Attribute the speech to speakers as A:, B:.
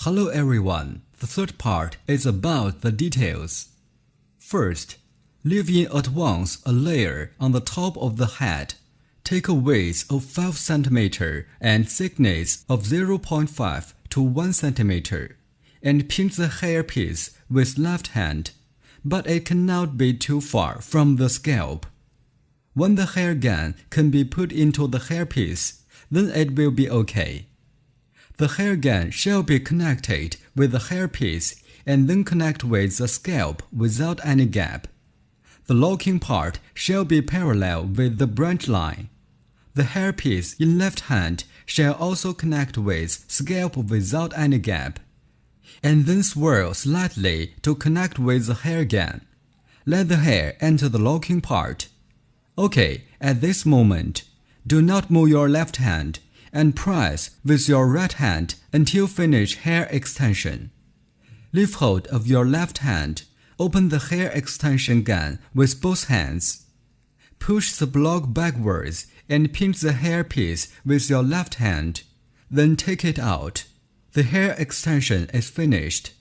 A: Hello everyone, the third part is about the details. First, leave in at once a layer on the top of the head. Take a width of 5 cm and thickness of 0.5 to 1 cm, and pinch the hairpiece with left hand, but it cannot be too far from the scalp. When the hair gun can be put into the hairpiece, then it will be okay. The hair gun shall be connected with the hairpiece and then connect with the scalp without any gap. The locking part shall be parallel with the branch line. The hairpiece in left hand shall also connect with scalp without any gap, and then swirl slightly to connect with the hair gun. Let the hair enter the locking part. Okay, at this moment, do not move your left hand and press with your right hand until finish hair extension. Leave hold of your left hand, open the hair extension gun with both hands. Push the block backwards and pinch the hairpiece with your left hand, then take it out. The hair extension is finished.